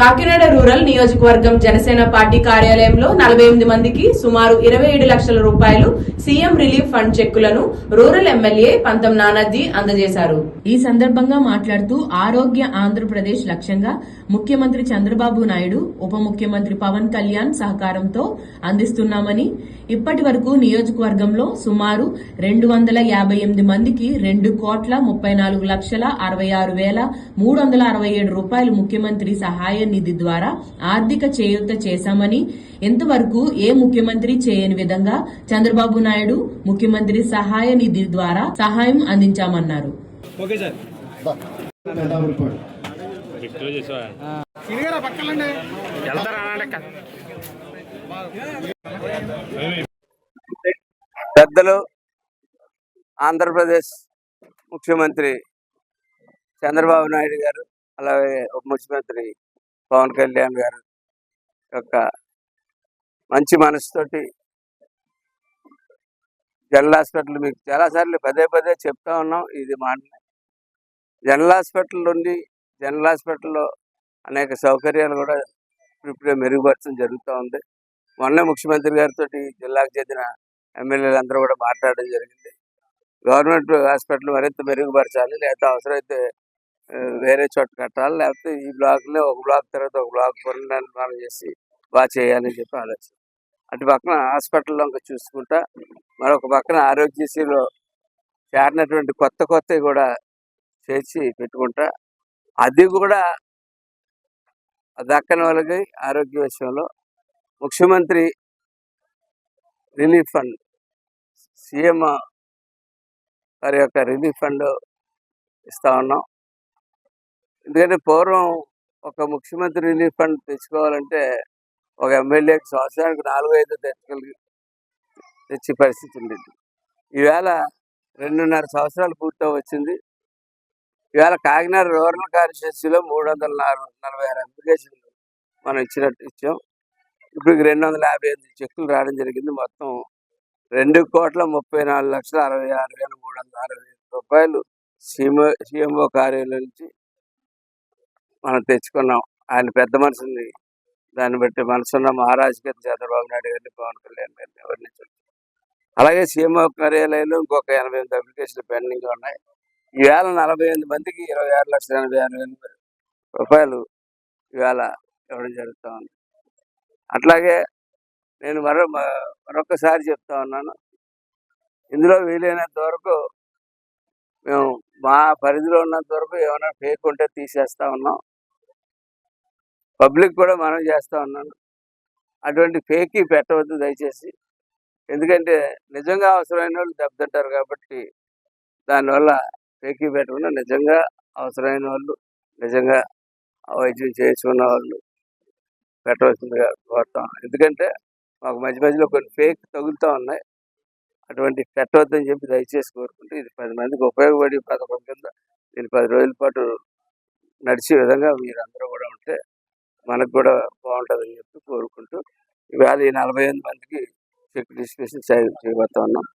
Kakinada rural నియోజకవర్గం Janasena party కార్యాలయంలో 48 మందికి సుమారు 27 లక్షల రూపాయలు సీఎం రిలీఫ్ ఫండ్ చెక్కులను రూరల్ ఎమ్మెల్యే పంతం నానాజీ అందజేశారు. ఈ సందర్భంగా మాట్లాడుతూ ఆరోగ్య ఆంధ్రప్రదేశ్ లక్ష్యంగా ముఖ్యమంత్రి చంద్రబాబు నాయుడు, ఉప ముఖ్యమంత్రి పవన్ కళ్యాణ్ సహకారంతో అందిస్తున్నామని, ఇప్పటి వరకు నియోజకవర్గంలో సుమారు 258 మందికి 2,34,66,367 రూపాయలు ముఖ్యమంత్రి సహాయ నిధి ద్వారా ఆర్థిక చేయూత చేశామని, ఇంతవరకు ఏ ముఖ్యమంత్రి చేయని విధంగా చంద్రబాబు నాయుడు ముఖ్యమంత్రి సహాయ నిధి ద్వారా సహాయం అందించామన్నారు. పెద్దలు ఆంధ్రప్రదేశ్ ముఖ్యమంత్రి చంద్రబాబు నాయుడు గారు, అలాగే ఉప ముఖ్యమంత్రి పవన్ కళ్యాణ్ గారు యొక్క మంచి మనసుతోటి జనరల్ హాస్పిటల్ మీకు చాలాసార్లు పదే పదే చెప్తా ఉన్నాం. ఇది మాట జనరల్ హాస్పిటల్ నుండి జనరల్ హాస్పిటల్లో అనేక సౌకర్యాలు కూడా ఇప్పుడే మెరుగుపరచడం జరుగుతూ ఉంది. మొన్నే ముఖ్యమంత్రి గారితో జిల్లాకు చెందిన ఎమ్మెల్యేలందరూ కూడా మాట్లాడడం జరిగింది. గవర్నమెంట్ హాస్పిటల్ మరింత మెరుగుపరచాలి, లేకపోతే అవసరమైతే వేరే చోట కట్టాలి, లేకపోతే ఈ బ్లాక్లో ఒక బ్లాక్ తర్వాత ఒక బ్లాక్ పునర్నిర్మాణం చేసి బాగా చేయాలని చెప్పి ఆలోచన. అటు పక్కన హాస్పిటల్లో ఇంకా చూసుకుంటా, మరొక పక్కన ఆరోగ్యశ్రీలో చేరినటువంటి కొత్తవి కూడా చేసి పెట్టుకుంటా, అది కూడా దక్కని వాళ్ళకి ఆరోగ్య విషయంలో ముఖ్యమంత్రి రిలీఫ్ ఫండ్, సీఎం వారి యొక్క రిలీఫ్ ఫండ్ ఇస్తా ఉన్నాం. ఎందుకంటే పూర్వం ఒక ముఖ్యమంత్రి రిలీఫ్ ఫండ్ తెచ్చుకోవాలంటే ఒక ఎమ్మెల్యేకి సంవత్సరానికి 4-5 తెచ్చే పరిస్థితి ఉండేది. ఈవేళ 2.5 సంవత్సరాలు పూర్తి వచ్చింది. ఈవేళ కాకినాడ రూరల్ కాన్స్టిట్యున్సీలో 346 అప్లికేషన్లు మనం ఇచ్చాం. ఇప్పుడు 255 చెక్కులు రావడం జరిగింది. మొత్తం 2,34,66,360 రూపాయలు సీఎంఓ కార్యాలయం నుంచి మనం తెచ్చుకున్నాం. ఆయన పెద్ద మనసుని దాన్ని బట్టి మనసున్న మహారాజుకి చంద్రబాబు నాయుడు గారిని, పవన్ కళ్యాణ్ గారిని వర్ణించారు. అలాగే సీఎంఓ కార్యాలయంలో ఇంకొక 88 అప్లికేషన్లు పెండింగ్ ఉన్నాయి. ఈవేళ 48 మందికి 26,86,000 రూపాయలు ఈవేళ ఇవ్వడం జరుగుతూ ఉంది. అట్లాగే నేను మరొకసారి చెప్తా ఉన్నాను, ఇందులో వీలైనంత వరకు మేము మా పరిధిలో ఉన్నంత వరకు ఏమైనా ఫేక్ ఉంటే తీసేస్తా ఉన్నాం. పబ్లిక్ కూడా మనం చేస్తూ ఉన్నాను, అటువంటి ఫేక్ పెట్టవద్దు దయచేసి. ఎందుకంటే నిజంగా అవసరమైన వాళ్ళు దెబ్బతింటారు కాబట్టి దానివల్ల ఫేక్ పెట్టకుండా నిజంగా అవసరమైన వాళ్ళు, నిజంగా వైద్యం చేసుకున్న వాళ్ళు పెట్టవలసిందిగా కోరుతాం. ఎందుకంటే మాకు మధ్య మధ్యలో కొన్ని ఫేక్ తగులుతూ ఉన్నాయి, అటువంటి పెట్టవద్దని చెప్పి దయచేసి కోరుకుంటూ, ఇది 10 మందికి ఉపయోగపడి పథకం కింద దీన్ని 10 రోజుల పాటు నడిచే విధంగా మీరందరూ కూడా ఉంటే మనకు కూడా బాగుంటుందని చెప్పి కోరుకుంటూ, ఈవేళ ఈ 48 మందికి చెక్ డిస్ట్రిబ్యూషన్ చేయబోతా ఉన్నాం.